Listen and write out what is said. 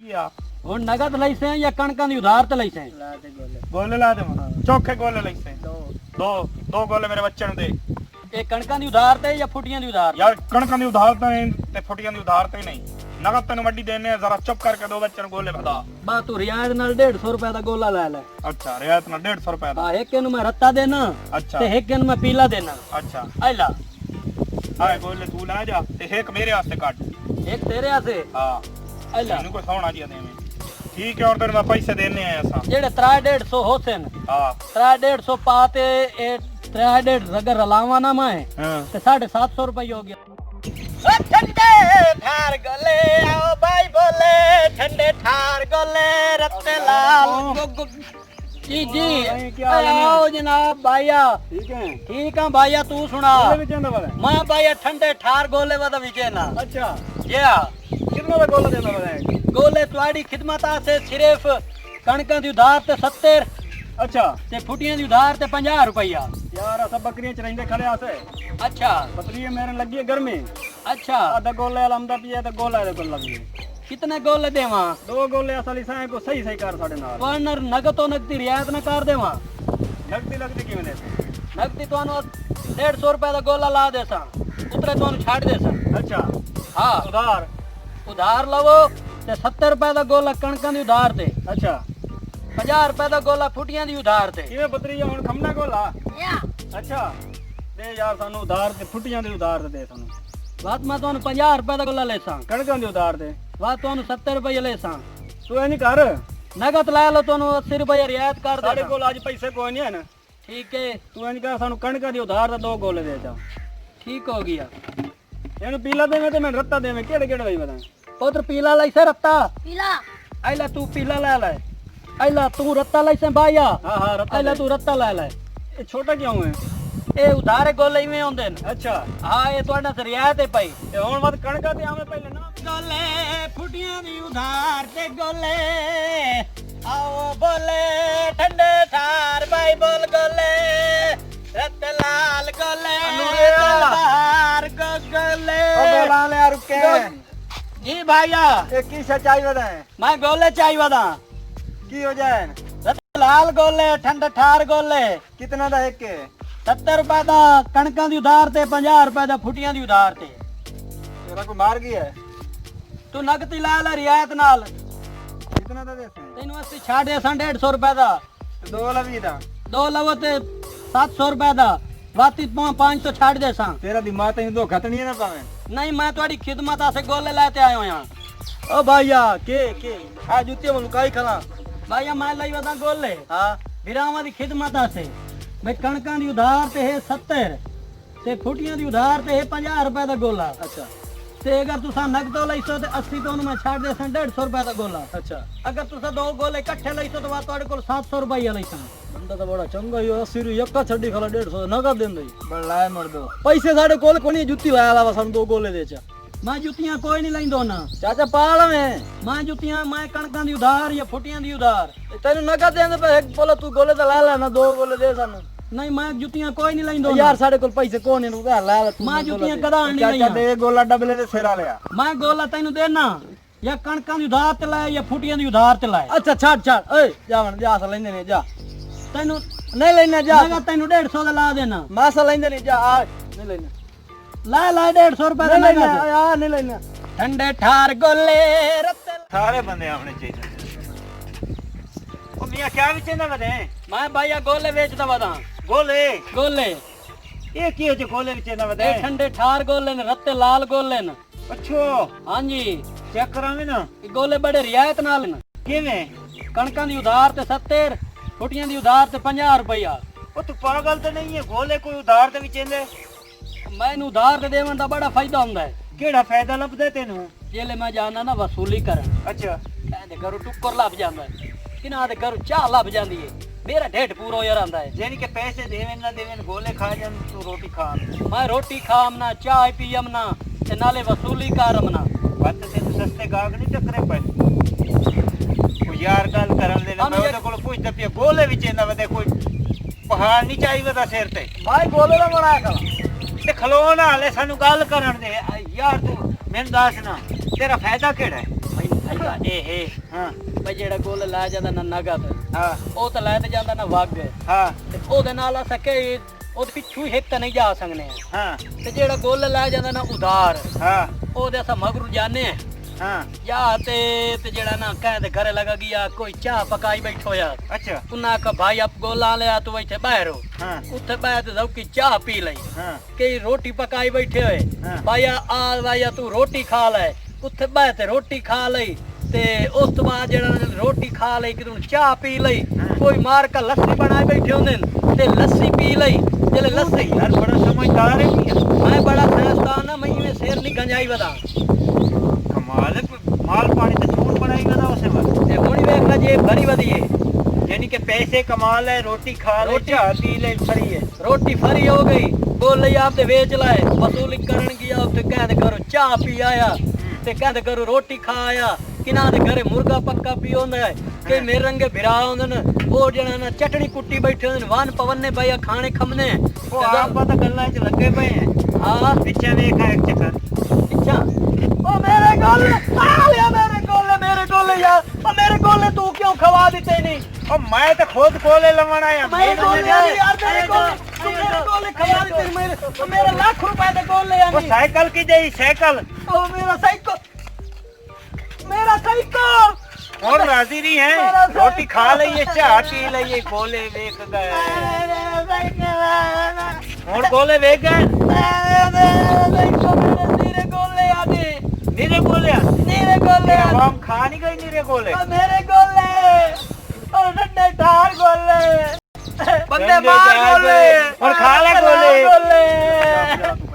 या ਹੁਣ ਨਗਦ ਲਈਸੇ ਜਾਂ ਕਣਕਾਂ ਦੀ ਉਧਾਰ ਤੇ ਲਈਸੇ? गोले ला दे चौखे गोले लईसे दो दो गोले मेरे बच्चे ਨੂੰ ਦੇ। ਇਹ ਕਣਕਾਂ ਦੀ ਉਧਾਰ ਤੇ ਜਾਂ ਫੁੱਟੀਆਂ ਦੀ ਉਧਾਰ? यार कणकां दी उधार ते फुटियां दी उधार ते नहीं, नगद तेन वड्डी देने आ, जरा चुप करके दो बच्चे ਨੂੰ गोले बता। ਬਾ ਤੂੰ ਰਿਆਇਤ ਨਾਲ 150 ਰੁਪਏ ਦਾ ਗੋਲਾ ਲੈ ਲੈ। अच्छा रियायत ना 150 रुपए दा। ਹਾਂ ਇੱਕ ਇਹਨੂੰ ਮੈਂ ਰੱਤਾ ਦੇਣਾ अच्छा ਤੇ ਇੱਕ ਇਹਨੂੰ ਮੈਂ ਪੀਲਾ ਦੇਣਾ। अच्छा ਆਇਲਾ हां गोले तू ला जा ते एक मेरे वास्ते काट। ਇੱਕ ਤੇਰੇ ਆਸੇ। हां ਆਇਲਾ ਇਹਨੂੰ ਕੋਈ ਸੌਣਾ ਜੀ ਦੇਵੇਂ। ठीक है और तेरे मैं पैसे देने आए असा। ਜਿਹੜੇ 350 ਹੋਸਨ हां 350 ਪਾ ਤੇ ਇਹ 350 ਅਗਰ ਰਲਾਵਾ ਨਾ ਮੈਂ हां ਤੇ 750 ਰੁਪਏ ਹੋ ਗਿਆ। ਓ ਠੰਡੇ ਠਾਰ ਗੋਲੇ ਆਓ ਬਾਈ ਬੋਲੇ ਠੰਡੇ ਠਾਰ ਗੋਲੇ ਰੱਤੇ ਲਾਲ जी जी आओ जनाब भाईया। ठीक है ठीक है भाईया तू सुना भी चंदा वाला। मैं भाईया ठंडे ठार गोले वादा विकेना। अच्छा ये आ कितना दा गोला देना वाला? गोले तुम्हारी खिदमत से सिर्फ कणकां दी उधार ते 70 अच्छा ते फुटियां दी उधार ते 50 रुपया। यार सब बकरियां चराइंदे खड़े आसे। अच्छा बकरियां मेरे लगी है गर्मी। अच्छा आधा गोले लमदा पिया ते गोला दे कोल लगी। कितने गोले देवा? दो गोले असली साए को सही सही कर साडे नाल। वरनर नगद तो नगदी रियायत ना कर देवा। लगदी लगदी किवें दे? नगदी तुहानू 150 रुपए दा गोला ला देसा उतरे तुहानू छाड़ देसा। अच्छा हाँ उधार। उधार लवो ते 70 रुपए दा गोला कणकां दी उधार ते। अच्छा 50 रुपए दा गोला फुटियां दी उधार ते। किवें बतरी हुन खमना गोला? अच्छा दे यार सानू उधार ते फुटियां दी उधार दे सानू। बात मैं तुहानू 50 रुपए दा गोला लेसा कणकां दी उधार दे। बात तुहानू 70 रुपए लेसा। तू ए नहीं कर नगद ला लो तुहानू 80 रुपए रियायत कर साडे दे। कोल आज पैसे कोई नहीं है ना। ठीक है तू ए नहीं कर सानू कणकां दी उधार दे दो गोले दे जा। ठीक हो गया। ਇਹਨੂੰ ਪੀਲਾ ਦੇਵੇਂ ਤੇ ਮੈਂ ਰੱਤਾ ਦੇਵੇਂ ਕਿਹੜੇ ਕਿਹੜੇ ਲਈ ਬਤਾ। उधर पीला लाइसे रत्ता पीला आइला तू पीला ले ले। आइला तू रत्ता लाइसे भाईया। हाँ हाँ रत्ता आइला दे। तू रत्ता ले ले। ये छोटा क्यों है? ए उधारे गोले इवें होंदे न। अच्छा हां ये तुहाडा से रियायत है भाई। ते हुन मत कणका ते आवे पहले ना गोले फुटियां दी उधार ते गोले आओ बोले ठंडे ठार भाई बोल गोले रत्ते लाल गोले बाहर गोले। गोला ले आ रुके। जी भैया ये की सच्चाई बताए मैं गोले चाहिए वदा की हो जाए? रत्ते लाल गोले ठंडे ठार गोले कितना दा एक के? 70 रुपए दा कणकां दी उधार ते 50 रुपए दा फुटियां दी उधार ते। तेरा कोई मार गया है? तू नगदी ला ले रियायत नाल कितना दा देसे? तैनू अस्सी छाड़ दे 150 रुपए दा। दो लवी दा। दो लवो ते 700 रुपए दा बाती 500 छाड़ दे सा। तेरा दिमाग तैਨੂੰ धोखा तो नहीं है ना पावे? नहीं मैं तुम्हारी खिदमत आसे गोले लेते आयो यहाँ। ओ भाईया के आ जुत्ती में लुकाई खला। भैया मैं लाई वदा गोले हां बिरावा दी खिदमत आसे भाई कणकां दी उधार ते है 70 ते फुटियां दी उधार ते है 50 रुपए दा गोला। अच्छा ते अगर तुसा नगदो लईसो ते 80 तो मैं छाड़ दे 150 रुपए दा गोला। अच्छा अगर तुसा दो गोले इकट्ठे लईसो तो तुहाडे कोल 700 रुपया लईसा। बंदा तो बड़ा चंगा ही 80 रू यक्का छड्डी खला 150 नगद देंदा ही बड़ा मर दो पैसे साडे कोल कोनी जुत्ती लाया लावा सन दो गोले दे चा। मैं जुतियां कोई नहीं लईंदो ना चाचा पाल में मैं जुतियां मैं कणकां दी उधार या फुटियां दी उधार। तेन नगद देंदे पे एक बोला तू गोले तो ला ला ना दो गोले दे सानू। नहीं मैं जुतियां कोई नहीं लईंदो ना। यार साडे कोल पैसे कोनी नु ला ला तू। मैं जुतियां कदा नहीं चाचा लईयां। दे गोला डबले ते सिरा लिया। मैं गोला तैनू देना या कणकां दी उधार ते लाए या फुटियां दी उधार ते लाए। अच्छा छाड़ छाड़ ओए जावन जा सा लेंदे ने जा तैनू नहीं लेना जा मैं तैनू 150 दा ला देना। मासा लेंदे नहीं जा आ नहीं लेना ला ला 150 रुपए दा नहीं लेना लगा यार नहीं लेना। ठंडे ठार गोले रत्ते। सारे बंदे अपने चाहिए ओ मियां क्या बेचेंदा बदे? मैं भैया गोले बेचदा वदा गोले गोले ये की हो गोले बेचेंदा बदे? ए ठंडे ठार गोले ने रत्ते लाल गोले ने। अच्छो हां जी चेक करावे ना ये गोले बड़े रियायत नाल ने। किवें? कणकां दी उधार ते 70 फुटियां दी उधार ते 50 रुपया। ओ तू पागल तो नहीं है गोले कोई उधार ते बेचेंदे? मैनू उधार ते देवन दा बड़ा फायदा हुंदा है। केड़ा फायदा लभदा तेनू? जेले मैं जाना ना वसूली करन अच्छा कहंदे घरों टुक्कर लभ जांदा है किना दे घरों चाह लभ जांदी है मेरा ढेड पूरा हो जांदा है। यानी कि पैसे देवें ना देवें गोले खा जान तू रोटी खा। मैं रोटी खाम ना चाय पीयम ना ते नाले वसूली करम ना। बात तेनू सस्ते गाहक नहीं टकरे पे। ओ यार गल करन दे मैं ओदे कोल पुछदा पिया गोले बेचेंदा वदे कोई पहाड़ नहीं चाहिए दा सिर ते। भाई गोले दा बड़ा खा ते खलोना हाले सानू गल करन दे यार तू मैनू दस ना तेरा फायदा केड़ा है? भाई ਇਹ ਹਾਂ ਬਈ ਜਿਹੜਾ ਗੋਲ ਲੈ ਜਾਂਦਾ ਨਾ ਨਗਦ ਹਾਂ ਉਹ ਤਾਂ ਲੈ ਤੇ ਜਾਂਦਾ ਨਾ ਵਗ ਹਾਂ ਤੇ ਉਹਦੇ ਨਾਲ ਅਸਾਂ ਕਿ ਉਹਦੇ ਪਿੱਛੂ ਹੀ ਇੱਕ ਤਾਂ ਨਹੀਂ ਜਾ ਸਕਨੇ ਹਾਂ ਤੇ ਜਿਹੜਾ ਗੋਲ ਲੈ ਜਾਂਦਾ ਨਾ ਉਧਾਰ ਹਾਂ ਉਹਦੇ ਅਸਾਂ ਮਗਰੂ ਜਾਣੇ ਹਾਂ ਜਾਂ ਤੇ ਜਿਹੜਾ ਨਾ ਕਹਿੰਦੇ ਘਰੇ लगा गया कोई चाह पकाई बैठो यार अच्छा उन्हें कहा भाई अब गोला लिया तू बैठे बाहर हो हाँ उत्थे बाहर तो जाओ की चाह पी लई हाँ कि रोटी पकाई बैठे हुए हाँ। भाई आ भाई तू रोटी खा ले उत्थे बाहर ते रोटी खा लई ते उस तो बाद जेड़ा रोटी खा लई कि तू चाह पी लई हाँ। कोई मार का लस्सी बनाए बैठे होंदे ते लस्सी पी लई जेले लस्सी यार बड़ा समझदार है मैं बड़ा साइंसदान है मैं इवें शेर नहीं गंजाई बता कमाल है माल पानी तो झूठ बनाई बता उसे बस ते हुणी वेख ला जे भरी वधी है यानी कि पैसे कमा ले रोटी खा ले रोटी- चाह पी ले फरी है रोटी फरी हो गई बोल रही आप बेच लाए वसूली करण गया ते कहते करो चाह पी आया ते कहते करो रोटी खा आया किना दे घरे मुर्गा पक्का पी होंदा है कि मेरे रंगे भिरा होंदे न वो जेड़ा ना चटनी कुट्टी बैठे होंदे वन पवने भैया खाने खमने वो आप पता गल्ला च लगे पे हैं हां पीछे देखा एक चक्कर अच्छा ओ मेरे गोले आ लिया मेरे गोले यार ओ मेरे गोले तू क्यों खवा देते नहीं और मैं तो खुद कोले लवण आया मेरे गोले यार मेरे गोले तू मेरे गोले खवा देते मेरे लाख रुपए दे गोले वो यानी साइकिल की दे साइकिल ओ मेरा साइकिल मेरा साइकिल और राजी नहीं है रोटी खा लइए चाह पी लइए गोले वेख गए और गोले वेख गए नीरे गोले आदि नीरे गोले नीरे गोले आवाम खा नहीं गई नीरे गोले मेरे गोले और नन्हे ठार गोले बंदे मार गोले और खा ले गोले